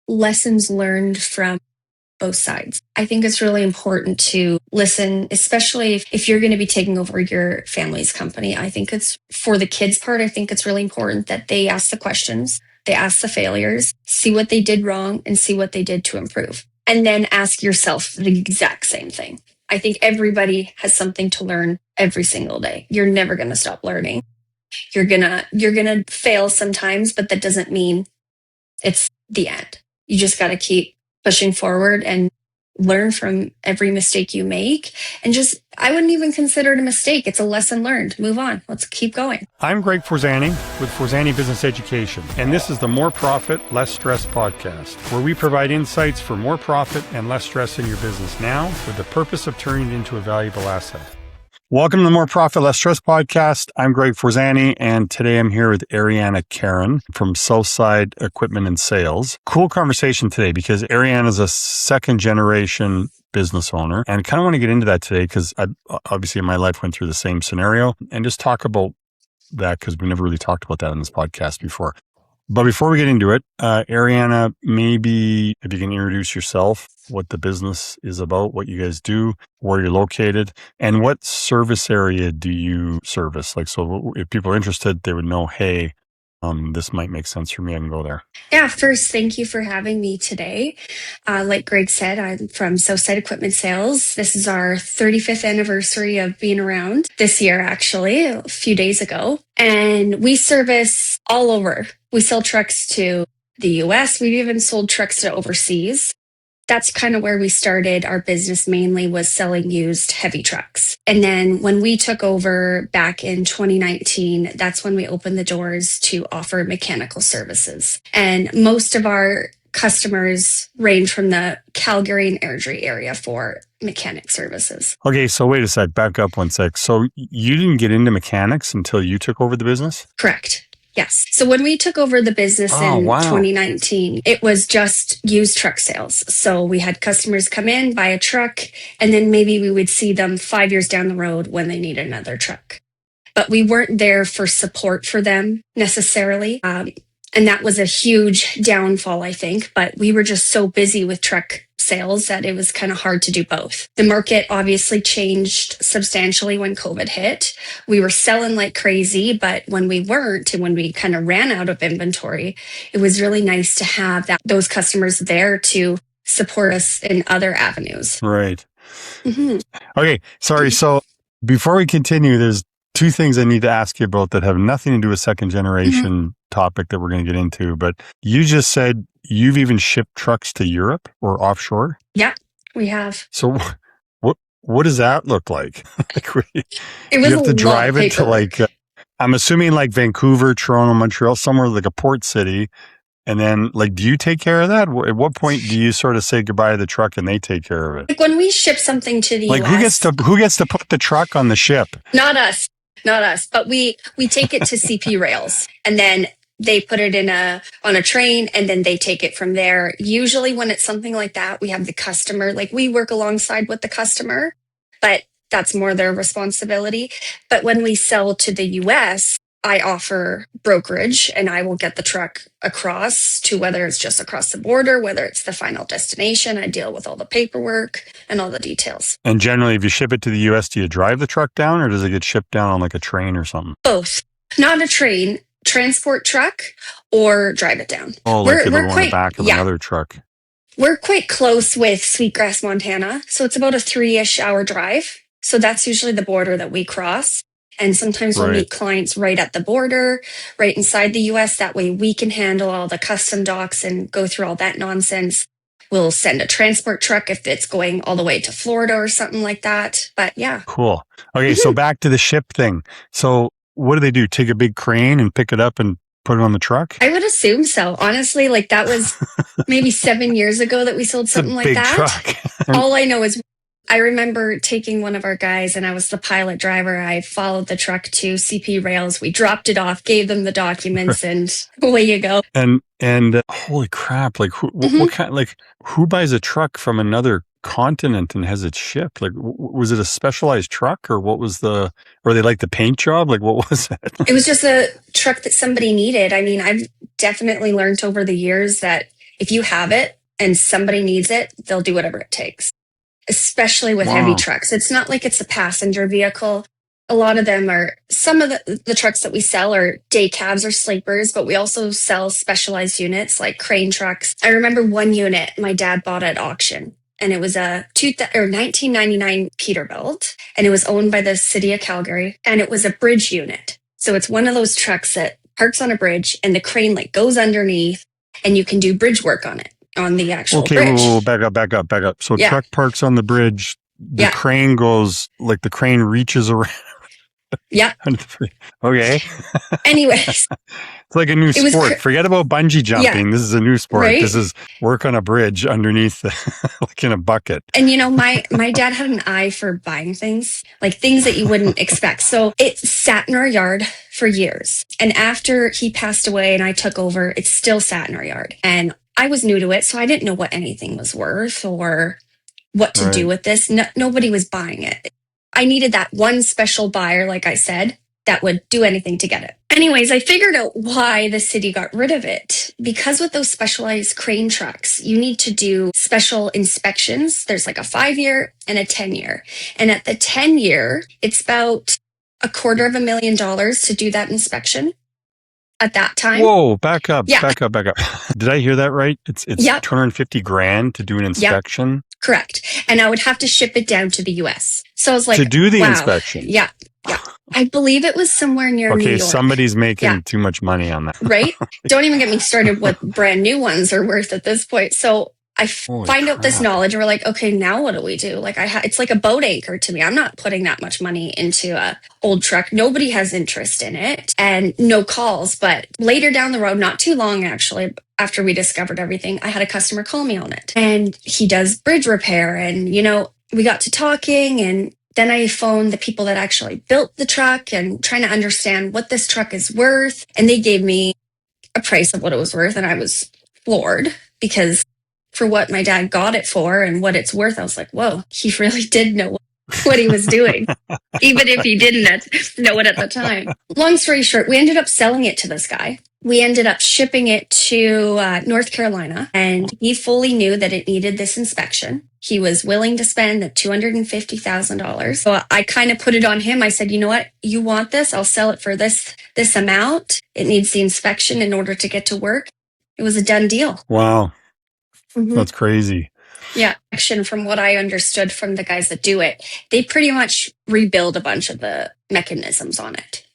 lessons learned from both sides. I think it's really important to listen, especially if you're going to be taking over your family's company. I think it's for the kids' part, I think it's really important that they ask the questions, they ask the failures, see what they did wrong and see what they did to improve. And then ask yourself the exact same thing. I think everybody has something to learn every single day. You're never going to stop learning. You're going to fail sometimes, but that doesn't mean it's the end. You just got to keep pushing forward and learn from every mistake you make. And just, I wouldn't even consider it a mistake. It's a lesson learned. Move on. Let's keep going. I'm Greg Forzani with Forzani Business Education, and this is the More Profit, Less Stress podcast, where we provide insights for more profit and less stress in your business now with the purpose of turning it into a valuable asset. Welcome to the More Profit, Less Stress podcast. I'm Greg Forzani, and today I'm here with Arianna Karen from Southside Equipment and Sales. Cool conversation today because Arianna is a second generation business owner, and I kind of want to get into that today because obviously my life went through the same scenario, and just talk about that because we never really talked about that in this podcast before. But before we get into it, Arianna, maybe if you can introduce yourself, what the business is about, what you guys do, where you're located, and what service area do you service? Like, so if people are interested, they would know, hey, this might make sense for me. I can go there. Yeah, first, thank you for having me today. Like Greg said, I'm from Southside Equipment Sales. This is our 35th anniversary of being around this year, actually, a few days ago. And we service all over. We sell trucks to the US. We've even sold trucks to overseas. That's kind of where we started. Our business mainly was selling used heavy trucks. And then when we took over back in 2019, that's when we opened the doors to offer mechanical services. And most of our customers range from the Calgary and Airdrie area for mechanic services. Okay, so wait a sec, back up one sec. So you didn't get into mechanics until you took over the business? Correct. Yes. So when we took over the business in 2019, it was just used truck sales. So we had customers come in, buy a truck, and then maybe we would see them 5 years down the road when they need another truck. But we weren't there for support for them necessarily. And that was a huge downfall, I think. But we were just so busy with truck sales that it was kind of hard to do both. The market obviously changed substantially when COVID hit. We were selling like crazy, but when we weren't and when we kind of ran out of inventory, it was really nice to have those customers there to support us in other avenues. Right. Mm-hmm. Okay, sorry. So before we continue, there's two things I need to ask you about that have nothing to do with second generation topic that we're going to get into. But you just said you've even shipped trucks to Europe or offshore? Yeah, we have. So what does that look like? It was you have to drive it to like, I'm assuming like Vancouver, Toronto, Montreal, somewhere like a port city. And then like, do you take care of that? At what point do you sort of say goodbye to the truck and they take care of it? Like when we ship something to the US. Who gets to put the truck on the ship? Not us, but we take it to CP Rails and then they put it on a train and then they take it from there. Usually when it's something like that, we have the customer, like we work alongside with the customer, but that's more their responsibility. But when we sell to the US, I offer brokerage and I will get the truck across to whether it's just across the border, whether it's the final destination. I deal with all the paperwork and all the details. And generally, if you ship it to the US, do you drive the truck down or does it get shipped down on like a train or something? Both. Not a train. Transport truck or drive it down. Oh, like we're on the back of another truck. We're quite close with Sweetgrass, Montana. So it's about a 3-ish hour drive. So that's usually the border that we cross. And sometimes we'll meet clients right at the border, right inside the US. That way we can handle all the custom docs and go through all that nonsense. We'll send a transport truck if it's going all the way to Florida or something like that. But yeah. Cool. Okay, so back to the ship thing. So what do? Take a big crane and pick it up and put it on the truck? I would assume so. Honestly, like that was maybe 7 years ago that we sold something like that. Truck. All I know is I remember taking one of our guys and I was the pilot driver. I followed the truck to CP Rails. We dropped it off, gave them the documents and away you go. And holy crap, like what kind, like who buys a truck from another continent and has it shipped? Like, was it a specialized truck or what was or they like the paint job? Like, what was it? It was just a truck that somebody needed. I mean, I've definitely learned over the years that if you have it and somebody needs it, they'll do whatever it takes, especially with heavy Wow. trucks. It's not like it's a passenger vehicle. A lot of them are, some of the trucks that we sell are day cabs or sleepers, but we also sell specialized units like crane trucks. I remember one unit my dad bought at auction, and it was a 1999 Peterbilt, and it was owned by the city of Calgary, and it was a bridge unit. So it's one of those trucks that parks on a bridge and the crane like goes underneath and you can do bridge work on it, on the actual bridge. Whoa, back up. So truck parks on the bridge, the crane goes, like the crane reaches around. Yeah. Okay. Anyways. It's like a new sport. Forget about bungee jumping. Yeah. This is a new sport. Right? This is work on a bridge underneath, like in a bucket. And my dad had an eye for buying things, like things that you wouldn't expect. So it sat in our yard for years. And after he passed away and I took over, it still sat in our yard. And I was new to it, so I didn't know what anything was worth or what to do with this. Nobody was buying it. I needed that one special buyer, like I said, that would do anything to get it. Anyways, I figured out why the city got rid of it. Because with those specialized crane trucks, you need to do special inspections. There's like a 5-year and a 10-year. And at the 10-year, it's about $250,000 to do that inspection. At that time. Whoa, back up. Did I hear that right? It's $250,000 to do an inspection? Yep. Correct. And I would have to ship it down to the US. So I was like, to do the inspection. Yeah. I believe it was somewhere near New York. Okay, somebody's making too much money on that. Right? Don't even get me started what brand new ones are worth at this point. So I find out this knowledge and we're like, okay, now what do we do? Like it's like a boat anchor to me. I'm not putting that much money into a old truck. Nobody has interest in it and no calls. But later down the road, not too long actually, after we discovered everything, I had a customer call me on it and he does bridge repair. And, we got to talking and then I phoned the people that actually built the truck and trying to understand what this truck is worth. And they gave me a price of what it was worth. And I was floored because for what my dad got it for and what it's worth, I was like, whoa, he really did know what he was doing, even if he didn't know it at the time. Long story short, we ended up selling it to this guy. We ended up shipping it to North Carolina, and he fully knew that it needed this inspection. He was willing to spend the $250,000. So I kind of put it on him. I said, you know what? You want this? I'll sell it for this amount. It needs the inspection in order to get to work. It was a done deal. Wow. Mm-hmm. That's crazy. Yeah. From what I understood from the guys that do it, they pretty much rebuild a bunch of the mechanisms on it.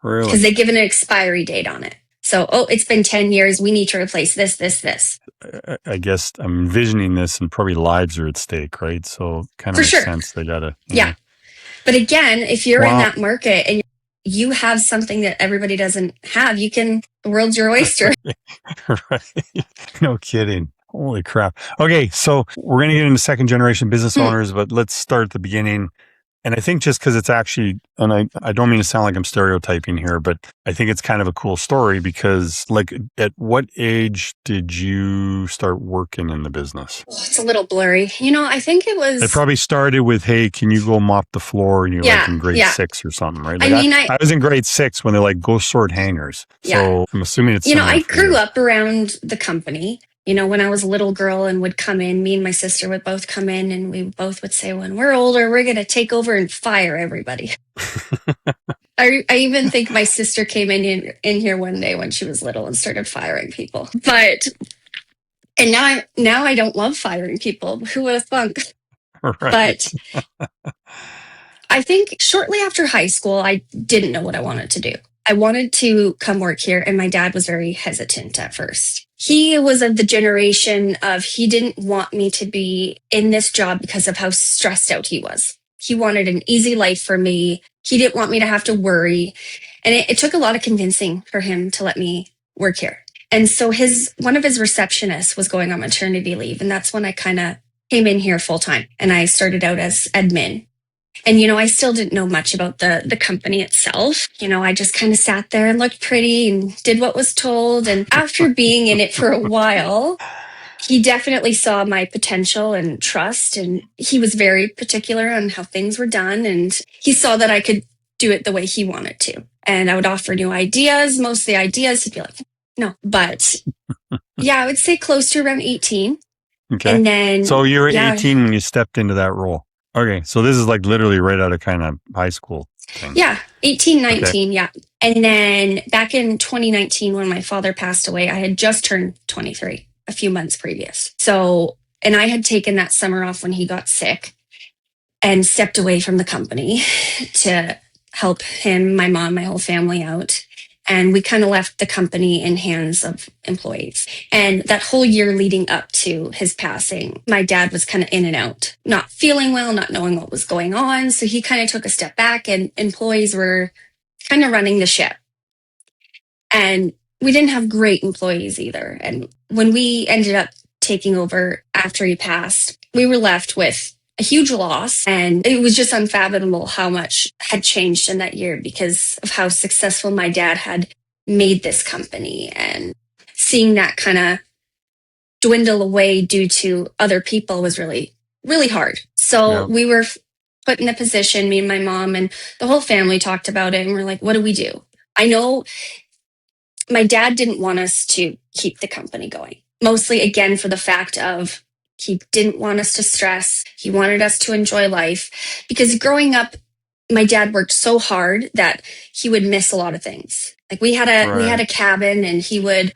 Really? Because they give an expiry date on it. So, it's been 10 years. We need to replace this. I guess I'm envisioning this and probably lives are at stake, right? So kind of makes sense. They got to. Yeah. But again, if you're in that market and you have something that everybody doesn't have, the world's your oyster. Right. No kidding. Holy crap. Okay. So we're going to get into second generation business owners, but let's start at the beginning. And I think just because it's actually, and I don't mean to sound like I'm stereotyping here, but I think it's kind of a cool story because like at what age did you start working in the business? It's a little blurry. I think it was... It probably started with, hey, can you go mop the floor? And you're like in grade 6 or something, right? Like I was in grade 6 when they're like, go sort hangers. So I'm assuming it's... I grew up around the company. When I was a little girl and would come in, me and my sister would both come in and we both would say, when we're older, we're going to take over and fire everybody. I even think my sister came in here one day when she was little and started firing people. And now I don't love firing people. Who would have thunk? Right. But I think shortly after high school, I didn't know what I wanted to do. I wanted to come work here, and my dad was very hesitant at first. He was of the generation of he didn't want me to be in this job because of how stressed out he was. He wanted an easy life for me. He didn't want me to have to worry. And it took a lot of convincing for him to let me work here. And so one of his receptionists was going on maternity leave. And that's when I kind of came in here full time. And I started out as admin. And, I still didn't know much about the company itself. I just kind of sat there and looked pretty and did what was told. And after being in it for a while, he definitely saw my potential and trust. And he was very particular on how things were done. And he saw that I could do it the way he wanted to. And I would offer new ideas. Most of the ideas, he'd be like, no. But Yeah, I would say close to around 18. Okay. And then, So you were yeah, 18 when you stepped into that role. Okay. So this is like literally right out of kind of high school thing. yeah, 18, Okay. 19. Yeah. And then back in 2019, when my father passed away, I had just turned 23 a few months previous. So, and I had taken that summer off when he got sick and stepped away from the company to help him, my mom, my whole family out. And we kind of left the company in hands of employees. And that whole year leading up to his passing, my dad was kind of in and out, not feeling well, not knowing what was going on. So he kind of took a step back, and employees were kind of running the ship. And we didn't have great employees either. And when we ended up taking over after he passed, we were left with a huge loss. And it was just unfathomable how much had changed in that year because of how successful my dad had made this company. And seeing that kind of dwindle away due to other people was really, really hard. So we were put in a position, me and my mom and the whole family talked about it. And we're like, what do we do? I know my dad didn't want us to keep the company going, mostly again for the fact of he didn't want us to stress. He wanted us to enjoy life because growing up, my dad worked so hard that he would miss a lot of things. Like we had a cabin, and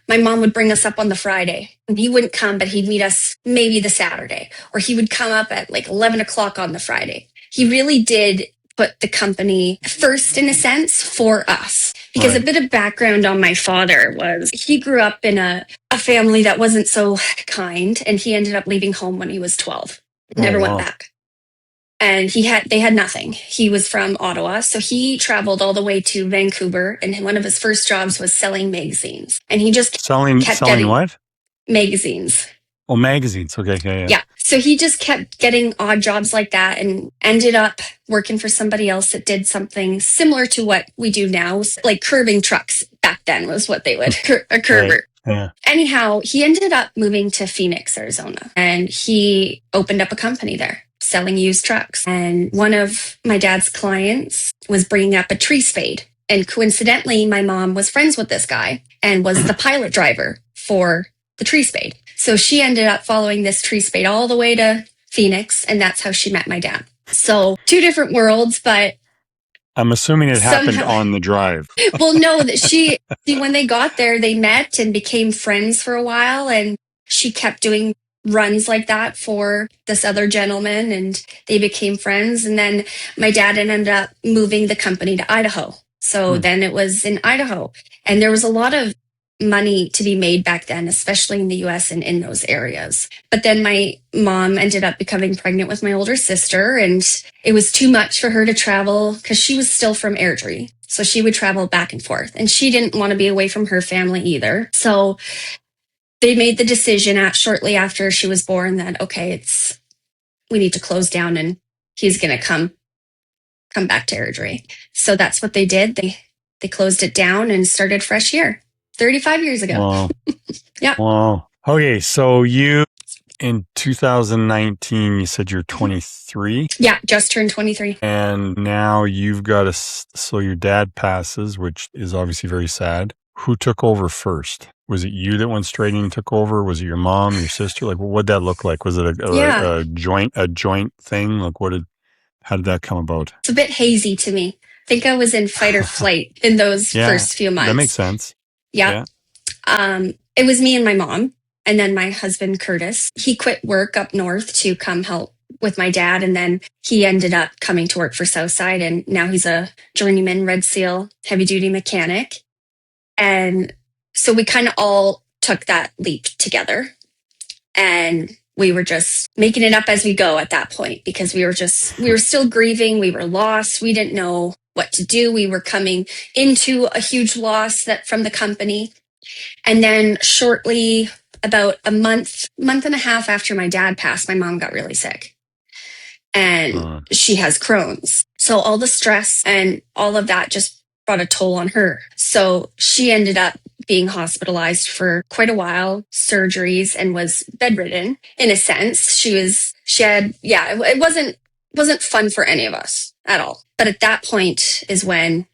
my mom would bring us up on the Friday, and he wouldn't come, but he'd meet us maybe the Saturday, or he would come up at like 11 o'clock on the Friday. He really did put the company first in a sense for us. Because a bit of background on my father was he grew up in a family that wasn't so kind, and he ended up leaving home when he was 12. Never went back. And they had nothing. He was from Ottawa, so he traveled all the way to Vancouver, and one of his first jobs was selling magazines. And he just selling what? Magazines. Oh, magazines. Okay. Yeah. So he just kept getting odd jobs like that and ended up working for somebody else that did something similar to what we do now, like curbing trucks. Back then was what they would, a curber. Right. Yeah. Anyhow, he ended up moving to Phoenix, Arizona, and he opened up a company there selling used trucks. And one of my dad's clients was bringing up a tree spade. And coincidentally, my mom was friends with this guy and was the pilot driver for the tree spade. So she ended up following this tree spade all the way to Phoenix, and that's how she met my dad. So 2 different worlds, but I'm assuming it happened on the drive. Well, no, that when they got there, they met and became friends for a while, and she kept doing runs like that for this other gentleman, and they became friends. And then my dad ended up moving the company to Idaho. So then it was in Idaho, and there was a lot of money to be made back then, especially in the US and in those areas. But then my mom ended up becoming pregnant with my older sister, and it was too much for her to travel because she was still from Airdrie. So she would travel back and forth, and she didn't want to be away from her family either. So they made the decision shortly after she was born that, okay, we need to close down, and he's going to come back to Airdrie. So that's what they did. They closed it down and started fresh here. 35 years ago. Wow. Yeah. Wow. Okay, so you, in 2019, you said you're 23? Yeah, just turned 23. And now you've got so your dad passes, which is obviously very sad. Who took over first? Was it you that went straight in and took over? Was it your mom, your sister? Like, what'd that look like? Was it a joint thing? Like, how did that come about? It's a bit hazy to me. I think I was in fight or flight in those first few months. That makes sense. Yeah. It was me and my mom, and then my husband, Curtis. He quit work up north to come help with my dad, and then he ended up coming to work for Southside, and now he's a journeyman Red Seal heavy-duty mechanic. And so we kind of all took that leap together, and we were just making it up as we go at that point because we were still grieving. We were lost. We didn't know what to do. We were coming into a huge loss from the company. And then shortly, about a month and a half after my dad passed, my mom got really sick. And she has Crohn's. So all the stress and all of that just brought a toll on her. So she ended up being hospitalized for quite a while, surgeries, and was bedridden in a sense. It wasn't fun for any of us at all. But at that point is when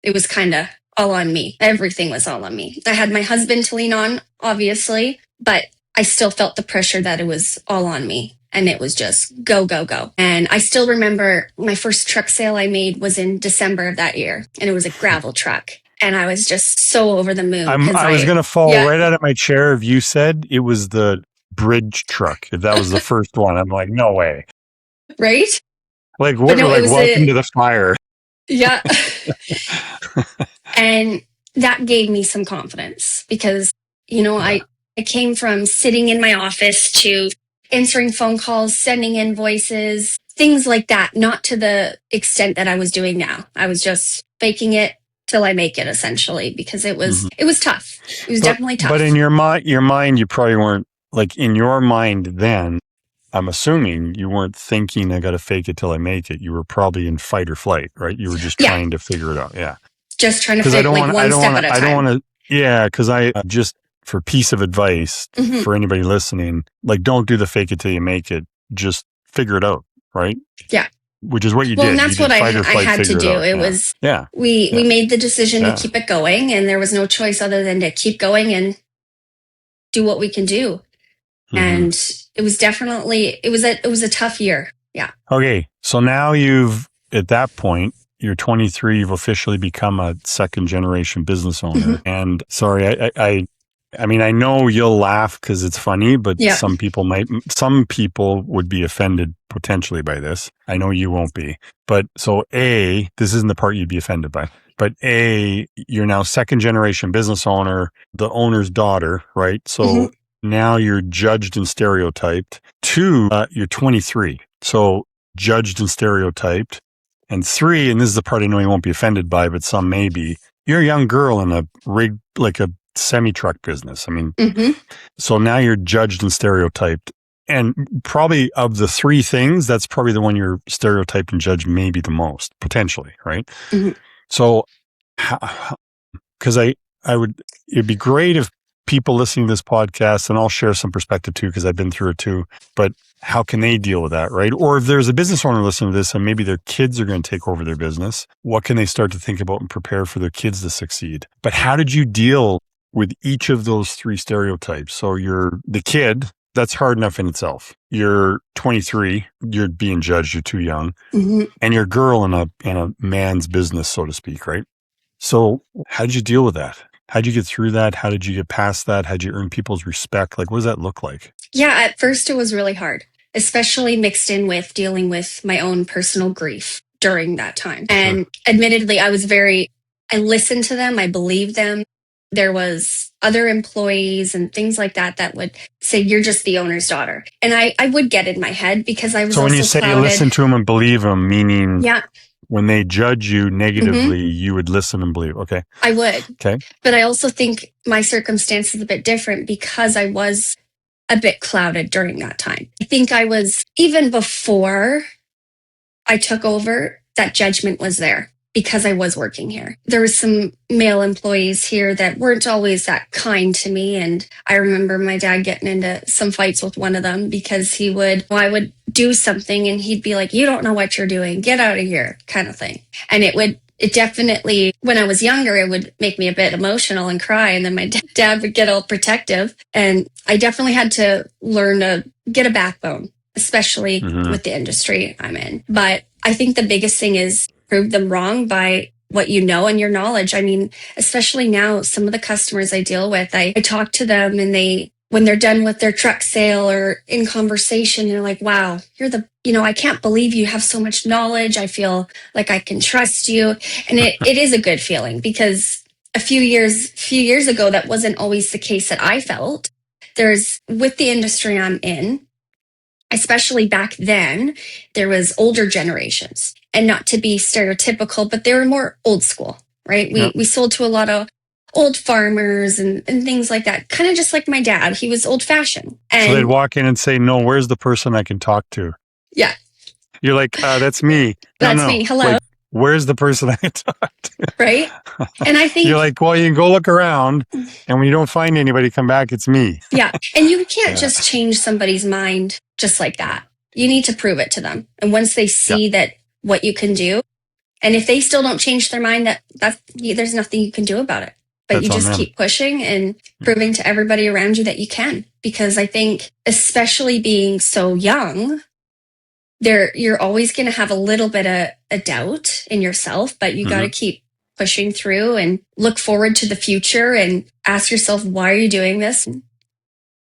it was kind of all on me. Everything was all on me. I had my husband to lean on, obviously, but I still felt the pressure that it was all on me. And it was just go, go, go. And I still remember my first truck sale I made was in December of that year. And it was a gravel truck. And I was just so over the moon. I was going to fall right out of my chair if you said it was the bridge truck. If that was the first one, I'm like, no way. Right? Like, what? No, like, welcome to the fire. Yeah. And that gave me some confidence because, I came from sitting in my office to answering phone calls, sending invoices, things like that, not to the extent that I was doing now. I was just faking it till I make it, essentially, because it was tough. It was definitely tough. But in your mind, you probably weren't, like, in your mind then, I'm assuming you weren't thinking I got to fake it till I make it. You were probably in fight or flight, right? You were just trying to figure it out. Yeah. Just trying to figure one step at a time. I don't want to, because I just, for piece of advice for anybody listening, like, don't do the fake it till you make it. Just figure it out, right? Yeah. Which is what you did. Well, and that's what I had to do. It was, we made the decision to keep it going, and there was no choice other than to keep going and do what we can do. And it was definitely, it was a tough year. Yeah. Okay. So now at that point, you're 23, you've officially become a second generation business owner. And sorry, I mean, I know you'll laugh because it's funny, but some people would be offended potentially by this. I know you won't be. But so this isn't the part you'd be offended by. But you're now second generation business owner, the owner's daughter, right? So now you're judged and stereotyped. 2, you're 23. So judged and stereotyped. And 3, and this is the part I know you won't be offended by, but some may be, you're a young girl in a rig, like a semi-truck business. I mean, so now you're judged and stereotyped. And probably of the 3 things, that's probably the one you're stereotyped and judged maybe the most, potentially, right? So, because it'd be great if people listening to this podcast, and I'll share some perspective too, because I've been through it too, but how can they deal with that, right? Or if there's a business owner listening to this and maybe their kids are going to take over their business, what can they start to think about and prepare for their kids to succeed? But how did you deal with each of those 3 stereotypes? So you're the kid, that's hard enough in itself. You're 23, you're being judged, you're too young, and you're a girl in a man's business, so to speak, right? So how did you deal with that? How did you get through that? How did you get past that? How did you earn people's respect? Like, what does that look like? Yeah, at first it was really hard, especially mixed in with dealing with my own personal grief during that time. And admittedly, I listened to them. I believed them. There was other employees and things like that would say, you're just the owner's daughter. And I would get in my head because I was so when you say clouded. You listen to them and believe them, meaning when they judge you negatively, you would listen and believe. Okay. I would. Okay. But I also think my circumstance is a bit different because I was a bit clouded during that time. I think I was, even before I took over, that judgment was there because I was working here. There was some male employees here that weren't always that kind to me. And I remember my dad getting into some fights with one of them because I would do something and he'd be like, you don't know what you're doing, get out of here, kind of thing. And it definitely, when I was younger, it would make me a bit emotional and cry. And then my dad would get all protective. And I definitely had to learn to get a backbone, especially with the industry I'm in. But I think the biggest thing is prove them wrong by what you know and your knowledge. I mean, especially now, some of the customers I deal with, I talk to them and when they're done with their truck sale or in conversation, they're like, wow, I can't believe you have so much knowledge. I feel like I can trust you. And it is a good feeling because a few years ago, that wasn't always the case that I felt. With the industry I'm in, especially back then, there was older generations, and not to be stereotypical, but they were more old school, right? We sold to a lot of old farmers and things like that. Kind of just like my dad. He was old fashioned. And so they'd walk in and say, no, where's the person I can talk to? Yeah. You're like, that's me. That's me. Hello. Like, where's the person I can talk to? Right. And I think you're like, well, you can go look around, and when you don't find anybody, come back. It's me. Yeah. And you can't just change somebody's mind just like that. You need to prove it to them. And once they see that what you can do, And if they still don't change their mind, there's nothing you can do about it. But That's you on just them. keep pushing and proving to everybody around you that you can. Because I think, especially being so young, you're always going to have a little bit of a doubt in yourself, but you got to keep pushing through and look forward to the future and ask yourself, why are you doing this? And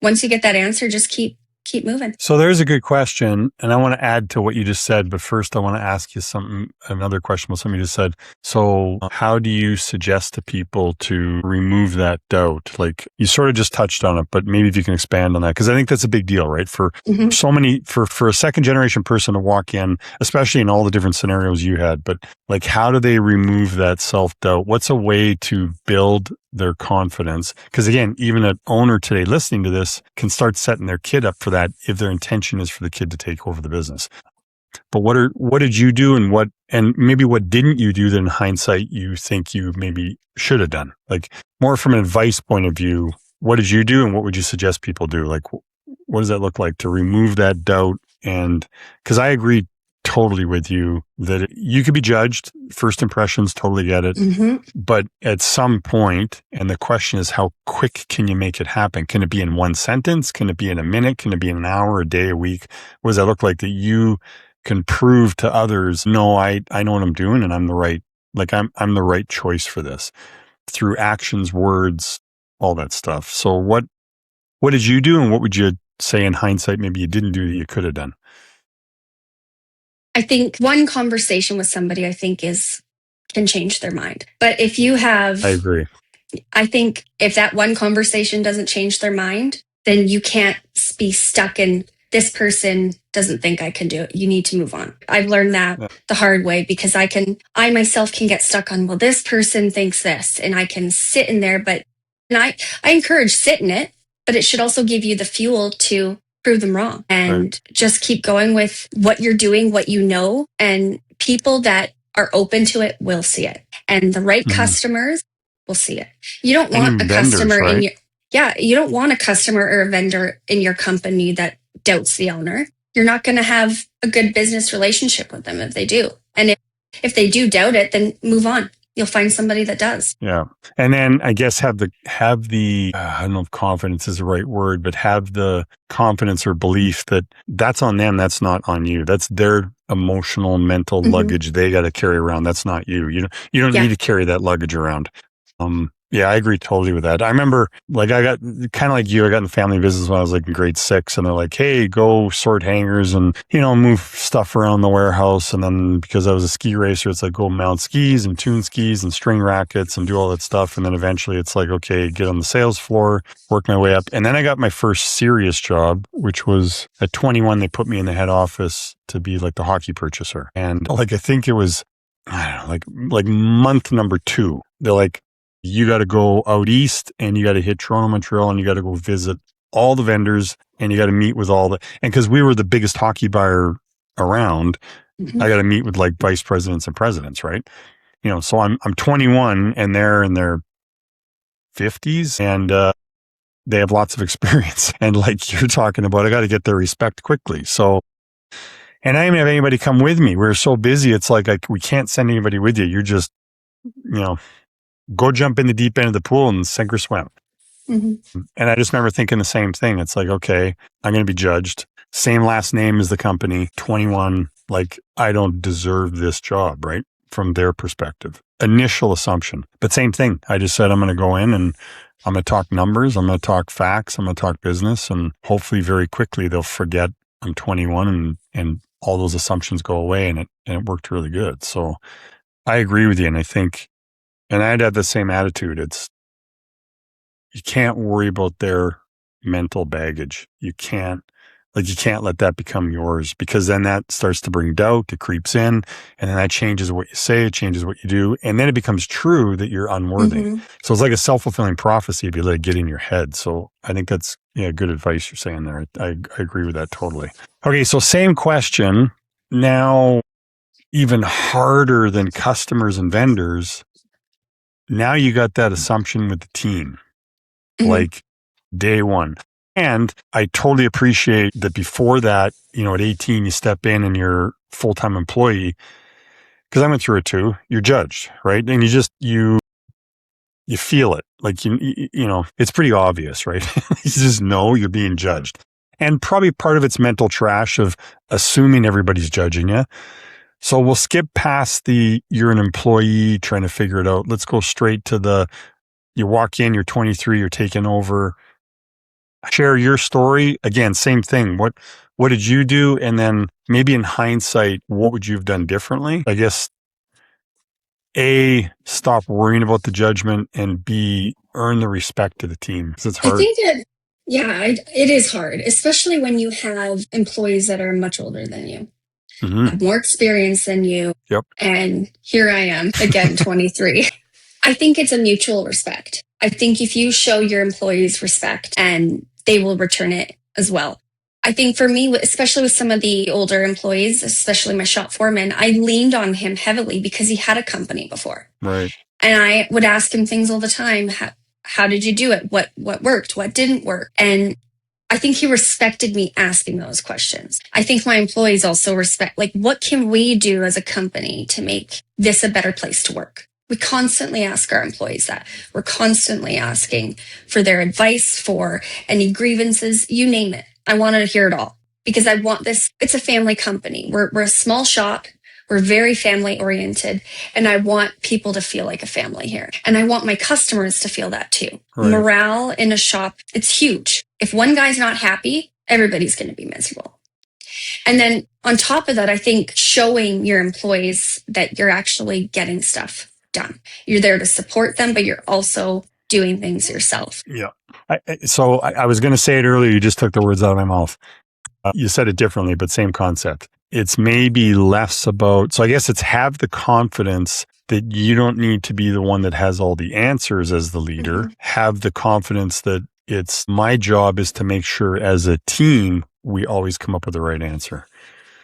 once you get that answer, just keep moving. So there's a good question, and I want to add to what you just said, but first I want to ask you another question about something you just said. So how do you suggest to people to remove that doubt? Like, you sort of just touched on it, but maybe if you can expand on that, because I think that's a big deal, right? For so many, for a second generation person to walk in, especially in all the different scenarios you had, but like, how do they remove that self-doubt? What's a way to build their confidence? Because again, even an owner today listening to this can start setting their kid up for that if their intention is for the kid to take over the business. But what did you do, and maybe what didn't you do that in hindsight you think you maybe should have done? Like, more from an advice point of view, what did you do and what would you suggest people do? Like, what does that look like to remove that doubt? And because I agree totally with you that you could be judged. First impressions, totally get it. But at some point, and the question is, how quick can you make it happen? Can it be in one sentence? Can it be in a minute? Can it be in an hour, a day, a week? What does that look like that you can prove to others, no, I know what I'm doing and I'm the right choice for this, through actions, words, all that stuff. So what did you do, and what would you say in hindsight maybe you didn't do that you could have done? I think one conversation with somebody, can change their mind. But if you have, I agree. I think if that one conversation doesn't change their mind, then you can't be stuck in, this person doesn't think I can do it. You need to move on. I've learned that the hard way, because I myself can get stuck on, well, this person thinks this, and I can sit in there, and I encourage sit in it, but it should also give you the fuel to prove them wrong and just keep going with what you're doing, what you know, and people that are open to it will see it, and the right customers will see it. You don't want a customer in your, you don't want a customer or a vendor in your company that doubts the owner. You're not going to have a good business relationship with them if they do. And if they do doubt it, then move on. You'll find somebody that does. Yeah. And then I guess have the I don't know if confidence is the right word, but have the confidence or belief that that's on them. That's not on you. That's their emotional, mental luggage they got to carry around. That's not you. You don't need to carry that luggage around. Yeah, I agree totally with that. I remember, like, I got kind of like you, I got in the family business when I was like in grade 6, and they're like, hey, go sort hangers and, move stuff around the warehouse. And then because I was a ski racer, it's like, go mount skis and tune skis and string rackets and do all that stuff. And then eventually it's like, okay, get on the sales floor, work my way up. And then I got my first serious job, which was at 21, they put me in the head office to be like the hockey purchaser. And like, I think it was, I don't know, like month number 2, they're like, you got to go out east and you got to hit Toronto, Montreal, and you got to go visit all the vendors and you got to meet with and because we were the biggest hockey buyer around, I got to meet with like vice presidents and presidents, right? So I'm 21 and they're in their 50s and they have lots of experience. And like you're talking about, I got to get their respect quickly. So, and I didn't have anybody come with me. We were so busy. It's like, we can't send anybody with you. You're just, go jump in the deep end of the pool and sink or swim. And I just remember thinking the same thing. It's like, okay, I'm going to be judged. Same last name as the company, 21. Like, I don't deserve this job, right? From their perspective. Initial assumption. But same thing. I just said, I'm going to go in and I'm going to talk numbers. I'm going to talk facts. I'm going to talk business. And hopefully very quickly they'll forget I'm 21 and all those assumptions go away. And it worked really good. So I agree with you. And I think, and I'd have the same attitude. You can't worry about their mental baggage. You can't let that become yours, because then that starts to bring doubt. It creeps in, and then that changes what you say. It changes what you do. And then it becomes true that you're unworthy. So it's like a self-fulfilling prophecy if you let it get in your head. So I think that's good advice you're saying there. I agree with that totally. Okay. So same question now, even harder than customers and vendors. Now you got that assumption with the team, like day one. And I totally appreciate that before that, at 18, you step in and you're a full-time employee. because I went through it too. You're judged, right? And you feel it. Like, it's pretty obvious, right? You just know you're being judged. And probably part of it's mental trash of assuming everybody's judging you. So we'll skip past you're an employee trying to figure it out. Let's go straight to you walk in, you're 23, you're taking over. Share your story. Again, same thing. What did you do? And then maybe in hindsight, what would you have done differently? I guess A, stop worrying about the judgment, and B, earn the respect of the team. Because it's I hard. think that, yeah, it is hard, especially when you have employees that are much older than you, have more experience than you. Yep. And here I am, again, 23. I think it's a mutual respect. I think if you show your employees respect, and they will return it as well. I think for me, especially with some of the older employees, especially my shop foreman, I leaned on him heavily because he had a company before. Right. And I would ask him things all the time. How did you do it? What worked? What didn't work? And I think he respected me asking those questions. I think my employees also respect, like, what can we do as a company to make this a better place to work? We constantly ask our employees that. We're constantly asking for their advice, for any grievances, you name it. I want to hear it all because I want this. It's a family company. We're a small shop. We're very family oriented, and I want people to feel like a family here. And I want my customers to feel that too. Right. Morale in a shop, it's huge. If one guy's not happy, everybody's going to be miserable. And then on top of that, I think showing your employees that you're actually getting stuff done. You're there to support them, but you're also doing things yourself. Yeah. I was going to say it earlier. You just took the words out of my mouth. You said it differently, but same concept. It's maybe less about, so I guess it's have the confidence that you don't need to be the one that has all the answers as the leader. Mm-hmm. Have the confidence that it's my job is to make sure as a team, we always come up with the right answer.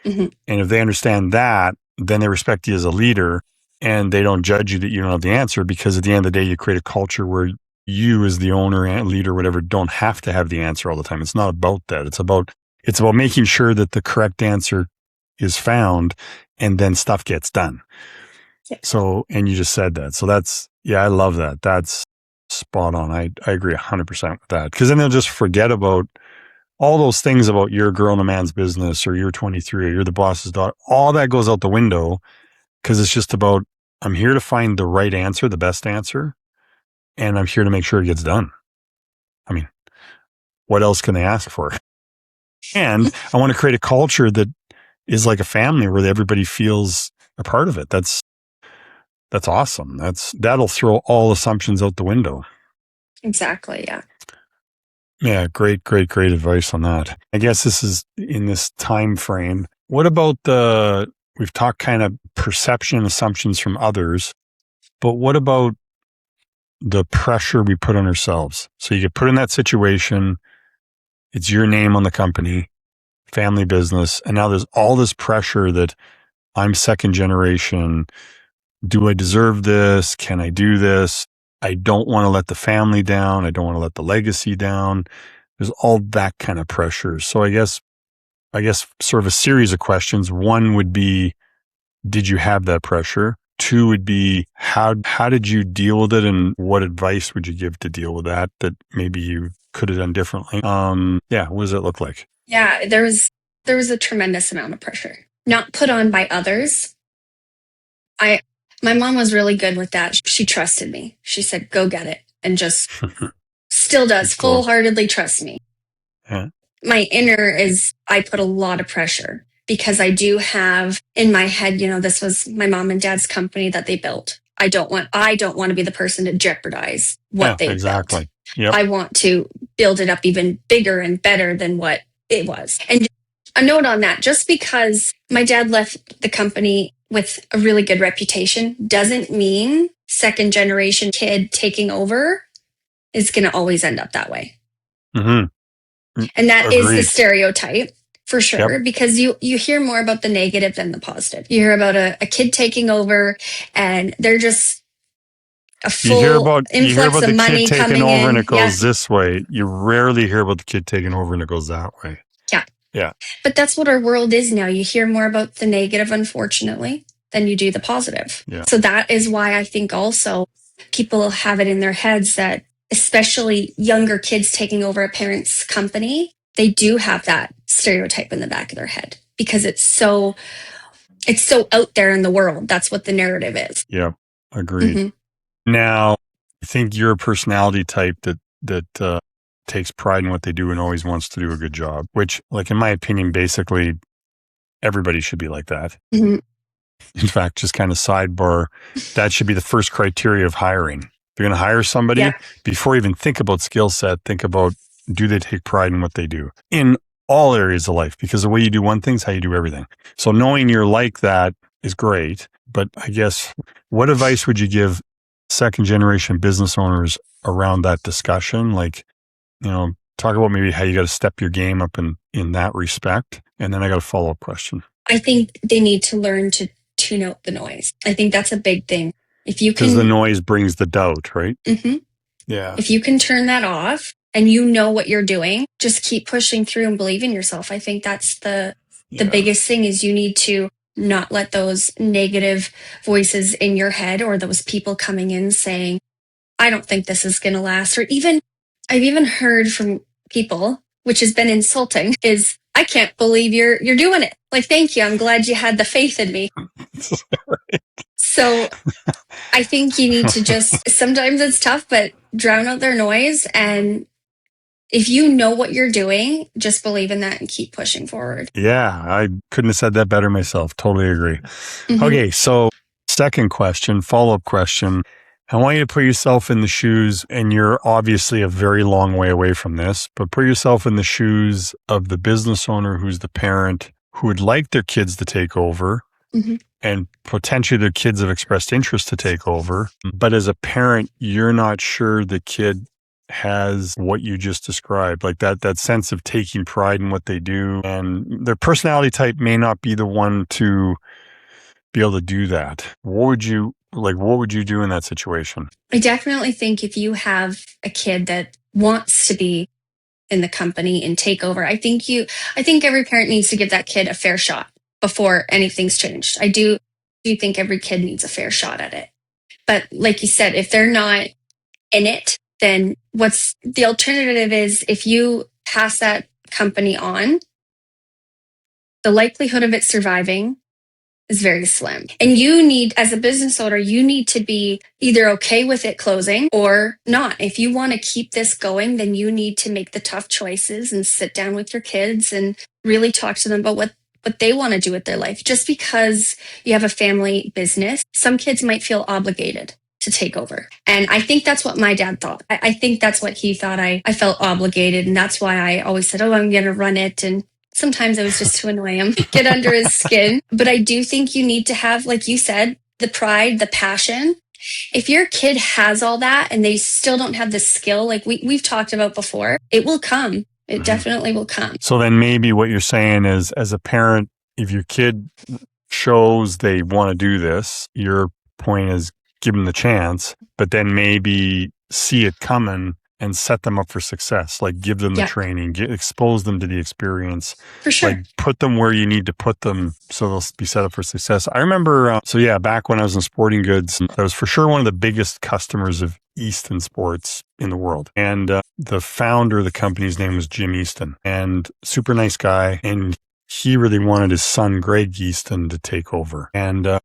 Mm-hmm. And if they understand that, then they respect you as a leader and they don't judge you that you don't have the answer, because at the end of the day, you create a culture where you as the owner and leader, whatever, don't have to have the answer all the time. It's not about that. It's about making sure that the correct answer is found and then stuff gets done. Yeah. So, and you just said that. So I love that. That's spot on. I agree 100% with that. Because then they'll just forget about all those things about you're a girl in a man's business, or you're 23, or you're the boss's daughter. All that goes out the window because it's just about, I'm here to find the right answer, the best answer, and I'm here to make sure it gets done. I mean, what else can they ask for? And I want to create a culture that is like a family where everybody feels a part of it. That's awesome. That'll throw all assumptions out the window. Exactly. Yeah. Yeah. Great advice on that. I guess this is in this time frame. What about we've talked kind of perception assumptions from others, but what about the pressure we put on ourselves? So you get put in that situation. It's your name on the company, family business. And now there's all this pressure that I'm second generation. Do I deserve this? Can I do this? I don't want to let the family down. I don't want to let the legacy down. There's all that kind of pressure. So I guess sort of a series of questions. One would be, did you have that pressure? Two would be, how did you deal with it, and what advice would you give to deal with that maybe you could have done differently? What does it look like? Yeah, there was a tremendous amount of pressure, not put on by others. My mom was really good with that. She trusted me. She said, go get it. And just still does, cool. Full-heartedly trust me. Yeah. My inner is, I put a lot of pressure because I do have in my head, this was my mom and dad's company that they built. I don't want to be the person to jeopardize what they built. Yep. I want to build it up even bigger and better than what it was. And a note on that, just because my dad left the company with a really good reputation doesn't mean second generation kid taking over is going to always end up that way. Mm-hmm. And that Agreed. Is the stereotype for sure, yep. Because you hear more about the negative than the positive. You hear about a kid taking over and they're just a full influx of money coming in. You hear about the kid taking over and it goes this way. You rarely hear about the kid taking over and it goes that way. Yeah. Yeah. But that's what our world is now. You hear more about the negative, unfortunately, than you do the positive. Yeah. So that is why I think also people have it in their heads that, especially younger kids taking over a parent's company, they do have that stereotype in the back of their head because it's so out there in the world. That's what the narrative is. Yeah. Agreed. Now, I think you're a personality type that takes pride in what they do and always wants to do a good job, which, like, in my opinion, basically everybody should be like that. In fact, just kind of sidebar, that should be the first criteria of hiring. If you're going to hire somebody, before you even think about skill set, think about, do they take pride in what they do in all areas of life? Because the way you do one thing is how you do everything. So knowing you're like that is great. But I guess, what advice would you give second generation business owners around that discussion? Like, talk about maybe how you got to step your game up in that respect. And then I got a follow-up question. I think they need to learn to tune out the noise. I think that's a big thing. If you can, because the noise brings the doubt, right? Yeah. If you can turn that off and you know what you're doing, just keep pushing through and believe in yourself. I think that's the biggest thing, is you need to not let those negative voices in your head or those people coming in saying, I don't think this is going to last. Or even, I've even heard from people, which has been insulting, is, I can't believe you're doing it. Like, thank you. I'm glad you had the faith in me. So I think you need to just, sometimes it's tough, but drown out their noise. And if you know what you're doing, just believe in that and keep pushing forward. Yeah, I couldn't have said that better myself. Totally agree. Okay, so second question, follow-up question. I want you to put yourself in the shoes, and you're obviously a very long way away from this, but put yourself in the shoes of the business owner who's the parent who would like their kids to take over, and potentially their kids have expressed interest to take over. But as a parent, you're not sure the kid has what you just described, like that sense of taking pride in what they do. And their personality type may not be the one to be able to do that. What would you do in that situation? I definitely think if you have a kid that wants to be in the company and take over, I think every parent needs to give that kid a fair shot before anything's changed. I do think every kid needs a fair shot at it. But like you said, if they're not in it, then what's the alternative is, if you pass that company on, the likelihood of it surviving is very slim. And you need, as a business owner, you need to be either okay with it closing or not. If you want to keep this going, then you need to make the tough choices and sit down with your kids and really talk to them about what they want to do with their life. Just because you have a family business, some kids might feel obligated to take over. And I think that's what my dad thought. I think that's what he thought. I felt obligated. And that's why I always said, I'm going to run it. And sometimes it was just to annoy him, get under his skin. But I do think you need to have, like you said, the pride, the passion. If your kid has all that and they still don't have the skill, like we've talked about before, it will come. It definitely will come. So then maybe what you're saying is, as a parent, if your kid shows they want to do this, your point is give them the chance, but then maybe see it coming and set them up for success. Like, give them the training, expose them to the experience. For sure. Like, put them where you need to put them so they'll be set up for success. I remember, back when I was in sporting goods, I was for sure one of the biggest customers of Easton Sports in the world. And the founder of the company's name was Jim Easton, and super nice guy. And he really wanted his son, Greg Easton, to take over. And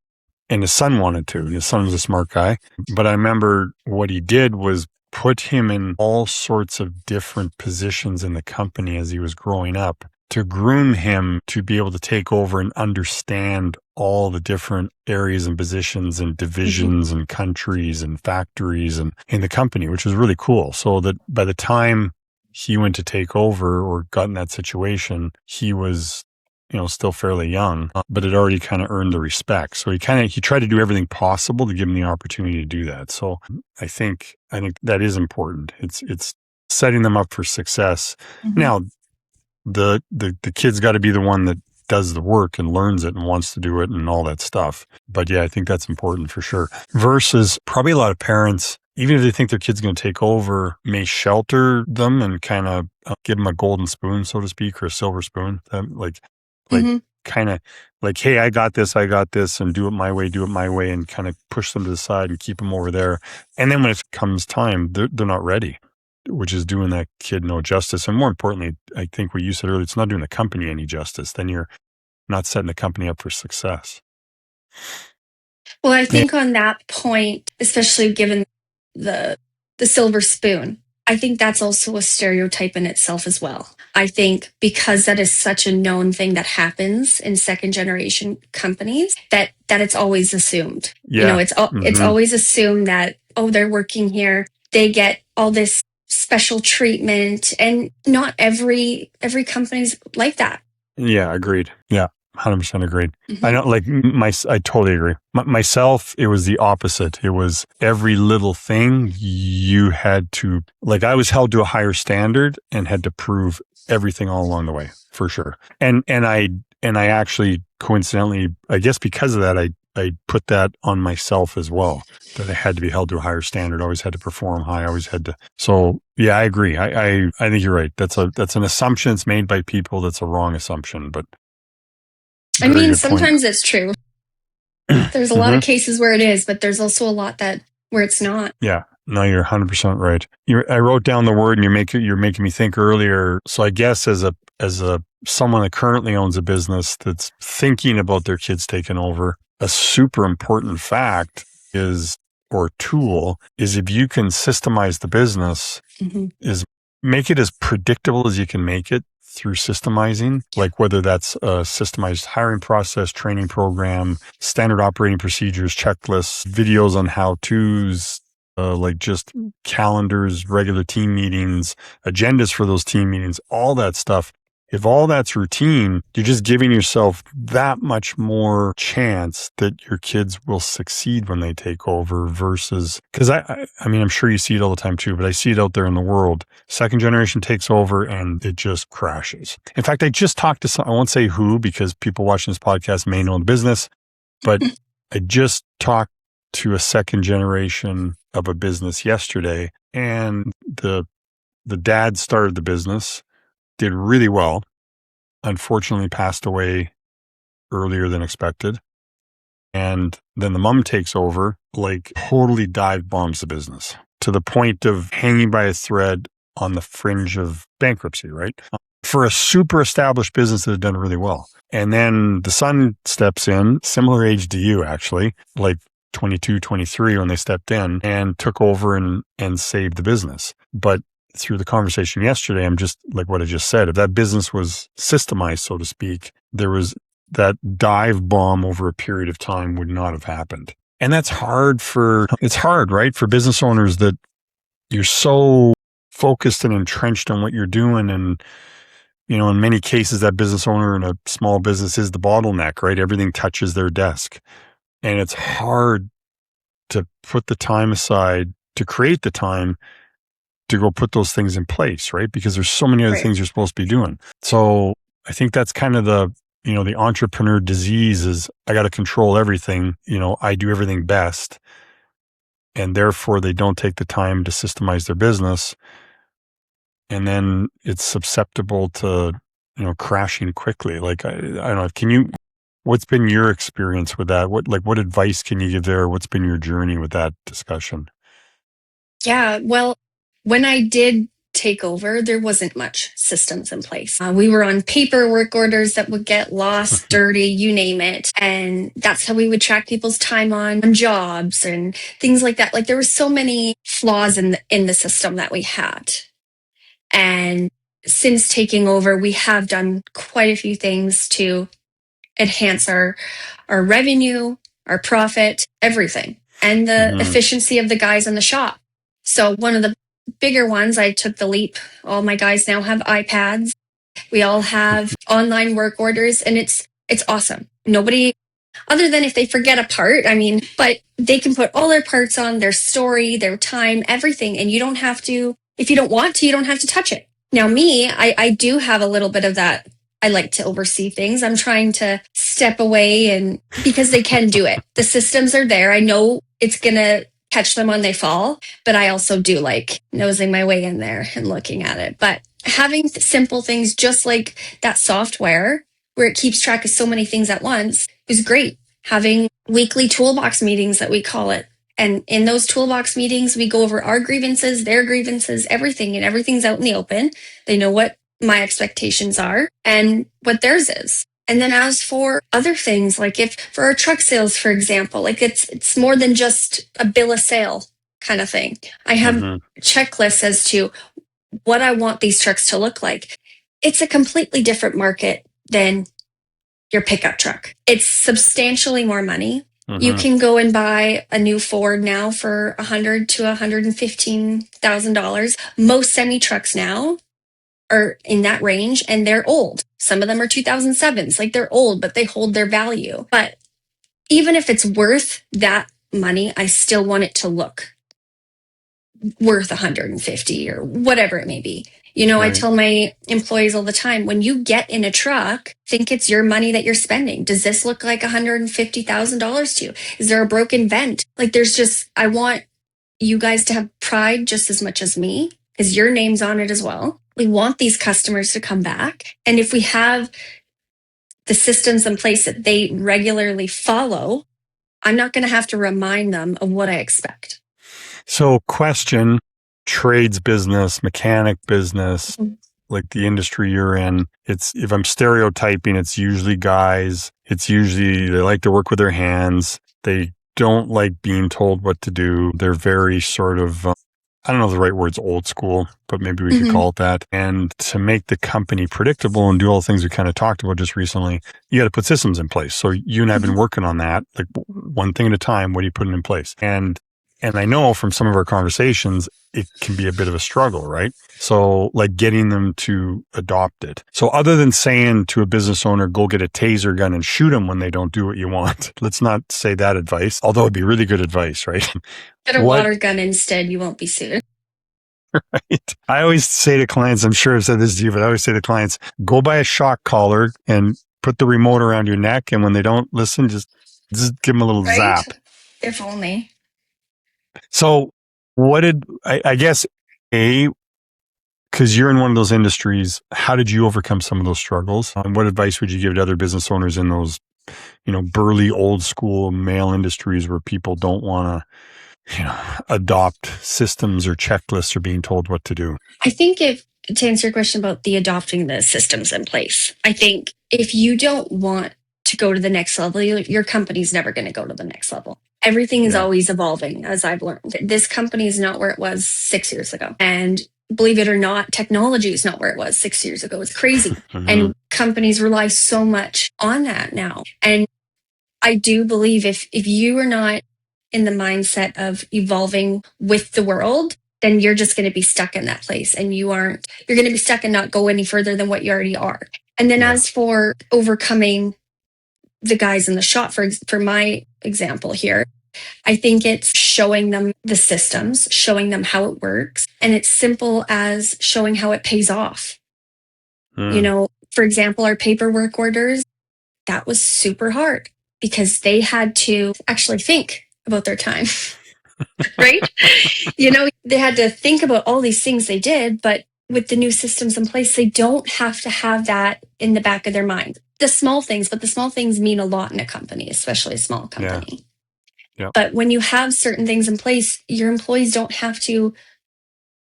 his son wanted to. His son was a smart guy. But I remember what he did was put him in all sorts of different positions in the company as he was growing up, to groom him to be able to take over and understand all the different areas and positions and divisions and countries and factories and in the company, which was really cool. So that by the time he went to take over or got in that situation, he was still fairly young, but had already kind of earned the respect. So he tried to do everything possible to give him the opportunity to do that. So I think that is important. It's setting them up for success. Now, the kid's got to be the one that does the work and learns it and wants to do it and all that stuff. But yeah, I think that's important for sure. Versus probably a lot of parents, even if they think their kid's going to take over, may shelter them and kind of give them a golden spoon, so to speak, or a silver spoon. kind of like, hey, I got this, and do it my way, and kind of push them to the side and keep them over there. And then when it comes time, they're not ready, which is doing that kid no justice. And more importantly, I think what you said earlier, it's not doing the company any justice. Then you're not setting the company up for success. Well, I think on that point, especially given the silver spoon, I think that's also a stereotype in itself as well. I think because that is such a known thing that happens in second generation companies that it's always assumed. Yeah. You know, it's always assumed that, oh, they're working here, they get all this special treatment, and not every company's like that. Yeah, agreed. Yeah. 100% agreed. I know, like I totally agree. Myself, it was the opposite. It was every little thing you had to, like, I was held to a higher standard and had to prove everything all along the way, for sure. And I actually, coincidentally, I guess because of that, I put that on myself as well, that I had to be held to a higher standard. I always had to perform high. I always had to. So yeah, I agree. I think you're right. That's an assumption that's made by people. That's a wrong assumption, but. I mean, sometimes it's true. There's a lot of cases where it is, but there's also a lot where it's not. Yeah. No, you're 100% right. I wrote down the word, and you're making me think earlier. So I guess as a someone that currently owns a business that's thinking about their kids taking over, a super important fact is, or tool is, if you can systemize the business, is make it as predictable as you can make it through systemizing, like whether that's a systemized hiring process, training program, standard operating procedures, checklists, videos on how-tos, like just calendars, regular team meetings, agendas for those team meetings, all that stuff. If all that's routine, you're just giving yourself that much more chance that your kids will succeed when they take over versus, because I mean, I'm sure you see it all the time too, but I see it out there in the world. Second generation takes over and it just crashes. In fact, I just talked to I won't say who, because people watching this podcast may know the business, but I just talked to a second generation of a business yesterday, and the dad started the business, did really well, unfortunately passed away earlier than expected. And then the mom takes over, like totally dive bombs the business to the point of hanging by a thread on the fringe of bankruptcy, right? For a super established business that had done really well. And then the son steps in, similar age to you, actually, like 22, 23 when they stepped in, and took over and saved the business. But through the conversation yesterday, I'm just like what I just said. If that business was systemized, so to speak, there was that dive bomb over a period of time would not have happened. And that's it's hard, right? For business owners that you're so focused and entrenched on what you're doing. And, you know, in many cases, that business owner in a small business is the bottleneck, right? Everything touches their desk. And it's hard to put the time aside, to create the time to go put those things in place, right? Because there's so many other things you're supposed to be doing. So I think that's kind of the entrepreneur disease is, I got to control everything. You know, I do everything best. And therefore they don't take the time to systemize their business. And then it's susceptible to, crashing quickly. Like, I don't know, what's been your experience with that? What advice can you give there? What's been your journey with that discussion? Yeah, well, when I did take over, there wasn't much systems in place. We were on paperwork orders that would get lost, dirty, you name it. And that's how we would track people's time on jobs and things like that. Like, there were so many flaws in the system that we had. And since taking over, we have done quite a few things to enhance our revenue, our profit, everything, and the efficiency of the guys in the shop. So one of the bigger ones, I took the leap. All my guys now have iPads. We all have online work orders, and it's awesome. Nobody, other than if they forget a part, but they can put all their parts on, their story, their time, everything, and you don't have to, if you don't want to, you don't have to touch it. Now me, I do have a little bit of that. I like to oversee things. I'm trying to step away, and because they can do it. The systems are there. I know it's going to catch them when they fall, but I also do like nosing my way in there and looking at it. But having simple things just like that software where it keeps track of so many things at once is great. Having weekly toolbox meetings that we call it. And in those toolbox meetings, we go over our grievances, their grievances, everything, and everything's out in the open. They know what my expectations are and what theirs is. And then as for other things, like if for our truck sales, for example, like it's more than just a bill of sale kind of thing. I have checklists as to what I want these trucks to look like. It's a completely different market than your pickup truck. It's substantially more money. You can go and buy a new Ford now for $100,000 to $115,000. Most semi trucks now are in that range, and they're old. Some of them are 2007s. Like they're old, but they hold their value. But even if it's worth that money, I still want it to look worth 150 or whatever it may be. You know, right. I tell my employees all the time, when you get in a truck, think it's your money that you're spending. Does this look like $150,000 to you? Is there a broken vent? Like I want you guys to have pride just as much as me, because your name's on it as well. We want these customers to come back. And if we have the systems in place that they regularly follow, I'm not going to have to remind them of what I expect. So question, trades business, mechanic business, like the industry you're in, if I'm stereotyping, it's usually guys. It's usually they like to work with their hands. They don't like being told what to do. They're very sort of, I don't know if the right word's old school, but maybe we could call it that. And to make the company predictable and do all the things we kind of talked about just recently, you got to put systems in place. So you and I have been working on that, like one thing at a time. What are you putting in place? And I know from some of our conversations, it can be a bit of a struggle, right? So like getting them to adopt it. So other than saying to a business owner, go get a taser gun and shoot them when they don't do what you want, let's not say that advice, although it'd be really good advice, right? Get a water gun instead. You won't be sued. Right. I always say to clients, I'm sure I've said this to you, but I always say to clients, go buy a shock collar and put the remote around your neck. And when they don't listen, just give them a little zap. If only. So I guess, because you're in one of those industries, how did you overcome some of those struggles? And what advice would you give to other business owners in those, burly old school male industries where people don't want to, adopt systems or checklists or being told what to do? I think to answer your question about the adopting the systems in place, I think if you don't want to go to the next level, your company's never going to go to the next level. Everything is always evolving, as I've learned. This company is not where it was 6 years ago. And believe it or not, technology is not where it was 6 years ago. It's crazy. And companies rely so much on that now. And I do believe if you are not in the mindset of evolving with the world, then you're just going to be stuck in that place. And you're going to be stuck and not go any further than what you already are. And then as for overcoming the guys in the shop, for my example here, I think it's showing them the systems, showing them how it works. And it's simple as showing how it pays off. For example, our paperwork orders, that was super hard because they had to actually think about their time, right? They had to think about all these things they did, but with the new systems in place, they don't have to have that in the back of their mind. The small things mean a lot in a company, especially a small company. Yeah. But when you have certain things in place, your employees don't have to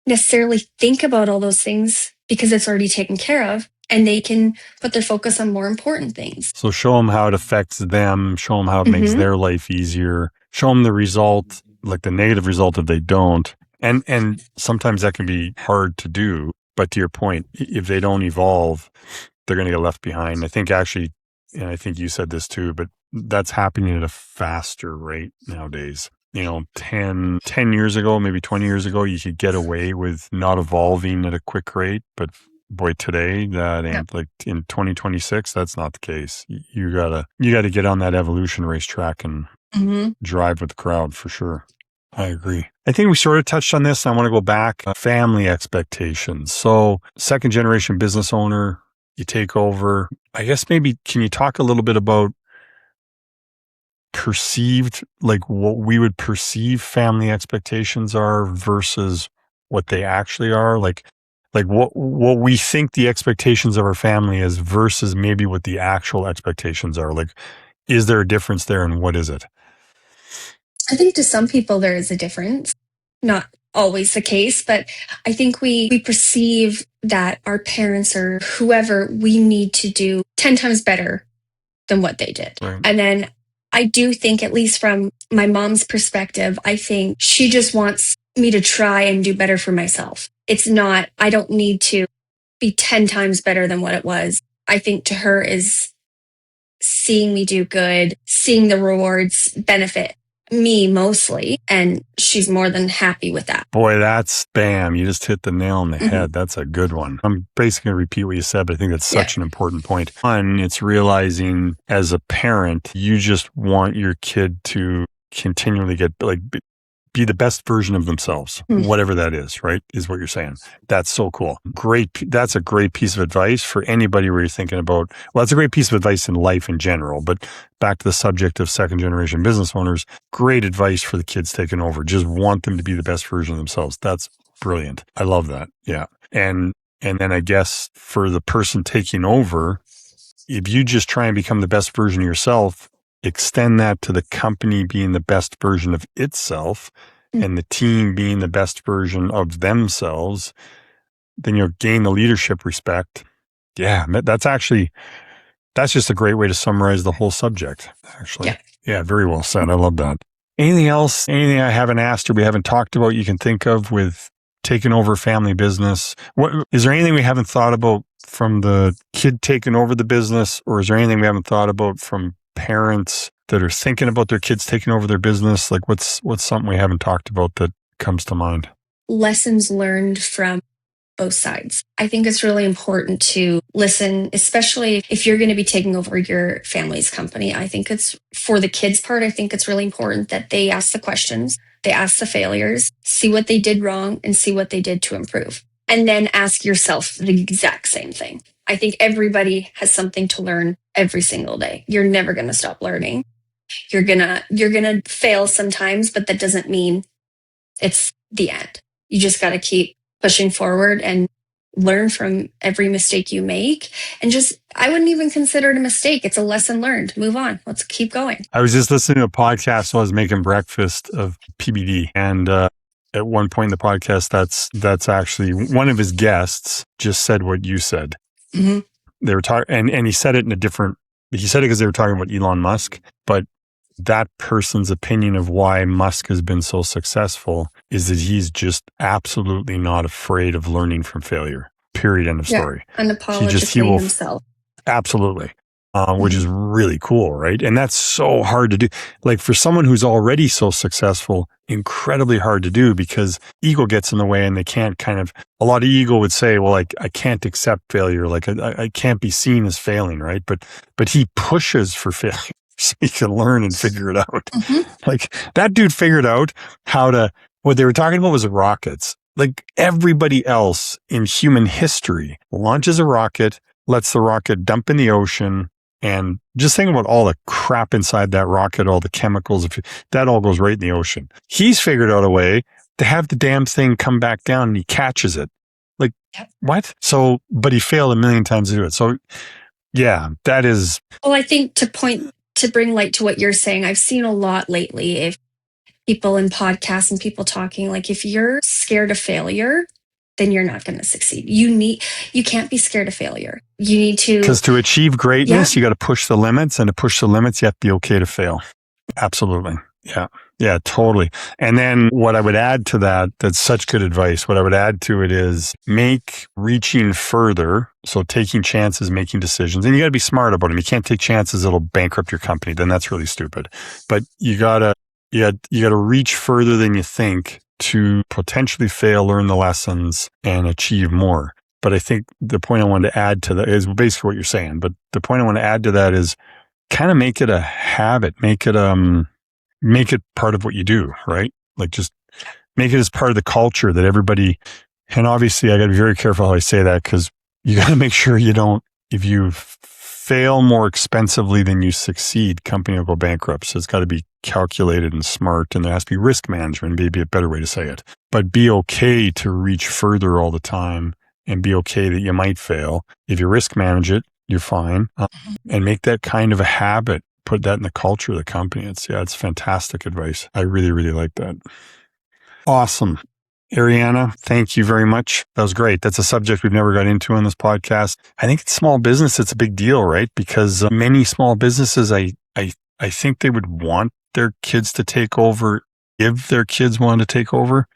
necessarily think about all those things because it's already taken care of, and they can put their focus on more important things. So show them how it affects them, show them how it makes their life easier, show them the result, like the negative result if they don't. And sometimes that can be hard to do. But to your point, if they don't evolve, they're going to get left behind. I think actually, and I think you said this too, but that's happening at a faster rate nowadays. 10 years ago, maybe 20 years ago, you could get away with not evolving at a quick rate. But boy, today, that ain't like in 2026, that's not the case. You gotta get on that evolution racetrack and drive with the crowd for sure. I agree. I think we sort of touched on this. I want to go back. Family expectations. So second generation business owner, you take over. I guess maybe can you talk a little bit about perceived, like what we would perceive family expectations are versus what they actually are? Like Like what we think the expectations of our family is versus maybe what the actual expectations are. Like, is there a difference there, and what is it? I think to some people there is a difference. Not always the case, but I think we perceive that our parents or whoever, we need to do 10 times better than what they did. Right. And then I do think, at least from my mom's perspective, I think she just wants me to try and do better for myself. It's not, I don't need to be 10 times better than what it was. I think to her is seeing me do good, seeing the rewards benefit me mostly. And she's more than happy with that. Boy, that's bam. You just hit the nail on the head. That's a good one. I'm basically going to repeat what you said, but I think that's such an important point. One, it's realizing as a parent, you just want your kid to continually get be the best version of themselves, whatever that is, right? Is what you're saying. That's so cool. Great. That's a great piece of advice for anybody where you're thinking about, well, that's a great piece of advice in life in general, but back to the subject of second generation business owners, great advice for the kids taking over. Just want them to be the best version of themselves. That's brilliant. I love that. Yeah. And then I guess for the person taking over, if you just try and become the best version of yourself, extend that to the company being the best version of itself and the team being the best version of themselves, then you'll gain the leadership respect. Yeah, that's just a great way to summarize the whole subject, actually. Yeah, very well said. I love that. Anything else, anything I haven't asked or we haven't talked about you can think of with taking over family business? Is there anything we haven't thought about from the kid taking over the business, or is there anything we haven't thought about from parents that are thinking about their kids taking over their business? Like what's something we haven't talked about that comes to mind? Lessons learned from both sides. I think it's really important to listen, especially if you're going to be taking over your family's company. I think it's, for the kids' part, I think it's really important that they ask the questions, they ask the failures, see what they did wrong and see what they did to improve. And then ask yourself the exact same thing. I think everybody has something to learn every single day. You're never going to stop learning. You're going to fail sometimes, but that doesn't mean it's the end. You just got to keep pushing forward and learn from every mistake you make. And I wouldn't even consider it a mistake. It's a lesson learned. Move on. Let's keep going. I was just listening to a podcast while I was making breakfast of PBD. And at one point in the podcast, that's actually one of his guests just said what you said. Mm-hmm. They were talking, and he said it he said it because they were talking about Elon Musk, but that person's opinion of why Musk has been so successful is that he's just absolutely not afraid of learning from failure. Period. End of story. Unapologetically himself. Absolutely. Which is really cool, right? And that's so hard to do. Like for someone who's already so successful, incredibly hard to do because ego gets in the way and they can't a lot of ego would say, well, I can't accept failure. Like I can't be seen as failing, right? But he pushes for failure so he can learn and figure it out. Mm-hmm. Like that dude figured out what they were talking about was rockets. Like everybody else in human history launches a rocket, lets the rocket dump in the ocean, and just think about all the crap inside that rocket, all the chemicals, that all goes right in the ocean. He's figured out a way to have the damn thing come back down and he catches it. Like, what? So, but he failed a million times to do it. So, yeah, that is. Well, I think to bring light to what you're saying, I've seen a lot lately, if people in podcasts and people talking, like if you're scared of failure, then you're not going to succeed. You can't be scared of failure. You need to. Because to achieve greatness, you got to push the limits, and to push the limits, you have to be okay to fail. Absolutely. Yeah. Yeah, totally. And then what I would add to that's such good advice. What I would add to it is make reaching further. So taking chances, making decisions, and you got to be smart about them. You can't take chances that'll bankrupt your company. Then that's really stupid. But you gotta reach further than you think to potentially fail, learn the lessons, and achieve more. But I think the point I wanted to add to that is basically what you're saying. But the point I want to add to that is kind of make it a habit, make it part of what you do, right? Like just make it as part of the culture that everybody, and obviously I got to be very careful how I say that because you got to make sure if you fail more expensively than you succeed, company will go bankrupt. So it's got to be calculated and smart, and there has to be risk management, maybe a better way to say it. But be okay to reach further all the time and be okay that you might fail. If you risk manage it, you're fine. And make that kind of a habit. Put that in the culture of the company. It's fantastic advice. I really, really like that. Awesome. Arianna, thank you very much. That was great. That's a subject we've never got into on this podcast. I think it's small business. It's a big deal, right? Because many small businesses, I think they would want their kids to take over if their kids want to take over.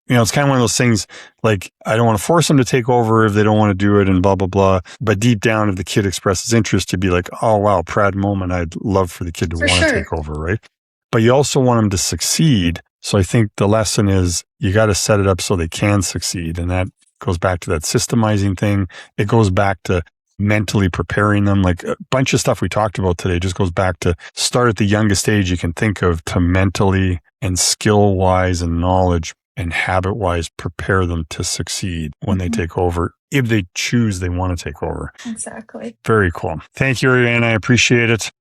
It's kind of one of those things like, I don't want to force them to take over if they don't want to do it and blah, blah, blah. But deep down, if the kid expresses interest, to be like, oh, wow, proud moment. I'd love for the kid to want to take over, right? But you also want them to succeed. So I think the lesson is you got to set it up so they can succeed. And that goes back to that systemizing thing. It goes back to mentally preparing them. Like a bunch of stuff we talked about today just goes back to start at the youngest age you can think of to mentally and skill wise and knowledge and habit wise prepare them to succeed when they take over, if they choose they want to take over. Exactly. Very cool. Thank you, Arianna. I appreciate it.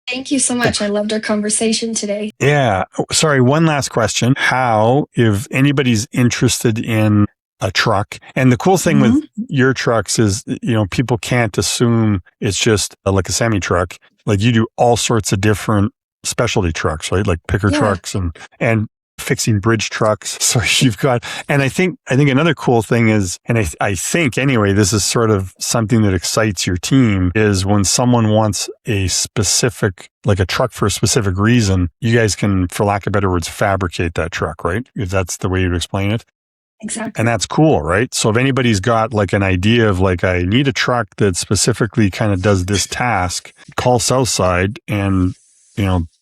Thank you so much. I loved our conversation today. Yeah. Sorry, one last question. How, if anybody's interested in a truck, and the cool thing with your trucks is, people can't assume it's just like a semi truck. Like you do all sorts of different specialty trucks, right? Like picker trucks and fixing bridge trucks. So you've got, and I think another cool thing is, and I think anyway, this is sort of something that excites your team, is when someone wants a specific, like a truck for a specific reason, you guys can, for lack of better words, fabricate that truck, right? If that's the way you'd explain it. Exactly. And that's cool, right? So if anybody's got like an idea of like, I need a truck that specifically kind of does this task, call Southside and,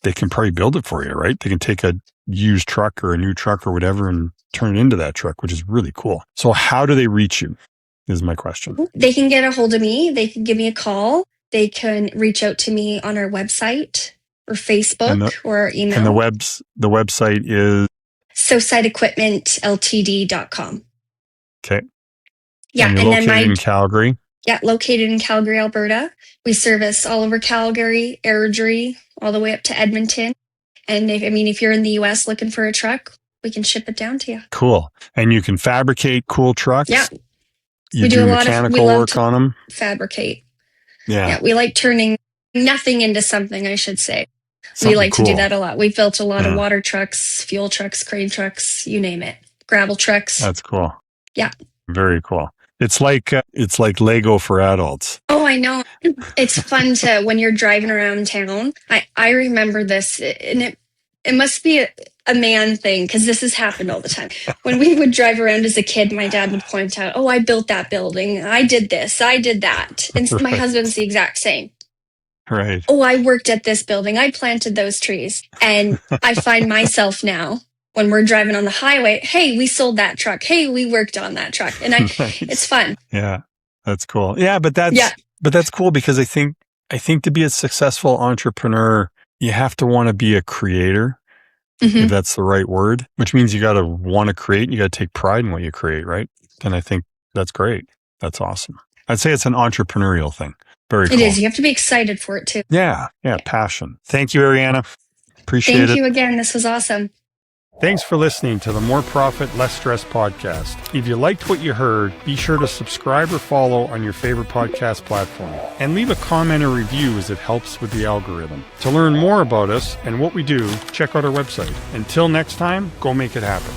they can probably build it for you, right? They can take a used truck or a new truck or whatever and turn it into that truck, which is really cool. So how do they reach you is my question. They can get a hold of me. They can give me a call. They can reach out to me on our website or Facebook or our email. And the website is SouthsideEquipmentLTD.com. Okay. Yeah. And you're located in Calgary. Yeah, located in Calgary, Alberta. We service all over Calgary, Airdrie, all the way up to Edmonton. And if you're in the US looking for a truck, we can ship it down to you. Cool. And you can fabricate cool trucks. Yeah. We do a lot mechanical work on them. Fabricate. Yeah. We like turning nothing into something, I should say. Something we like cool. to do that a lot. We've built a lot of water trucks, fuel trucks, crane trucks, you name it. Gravel trucks. That's cool. Yeah. Very cool. It's like Lego for adults. Oh, I know. It's fun to, when you're driving around town. I remember this, and it must be a man thing, because this has happened all the time. When we would drive around as a kid, my dad would point out, oh, I built that building. I did this. I did that. And my husband's the exact same. Right. Oh, I worked at this building. I planted those trees. And I find myself now, when we're driving on the highway, hey, we sold that truck. Hey, we worked on that truck. And it's fun. Yeah, that's cool. Yeah, but that's cool, because I think to be a successful entrepreneur, you have to want to be a creator, if that's the right word, which means you got to want to create and you got to take pride in what you create, right? And I think that's great. That's awesome. I'd say it's an entrepreneurial thing. Very cool. It is. You have to be excited for it too. Yeah. Passion. Thank you, Arianna. Appreciate it. Thank you again. This was awesome. Thanks for listening to the More Profit, Less Stress podcast. If you liked what you heard, be sure to subscribe or follow on your favorite podcast platform. And leave a comment or review, as it helps with the algorithm. To learn more about us and what we do, check out our website. Until next time, go make it happen.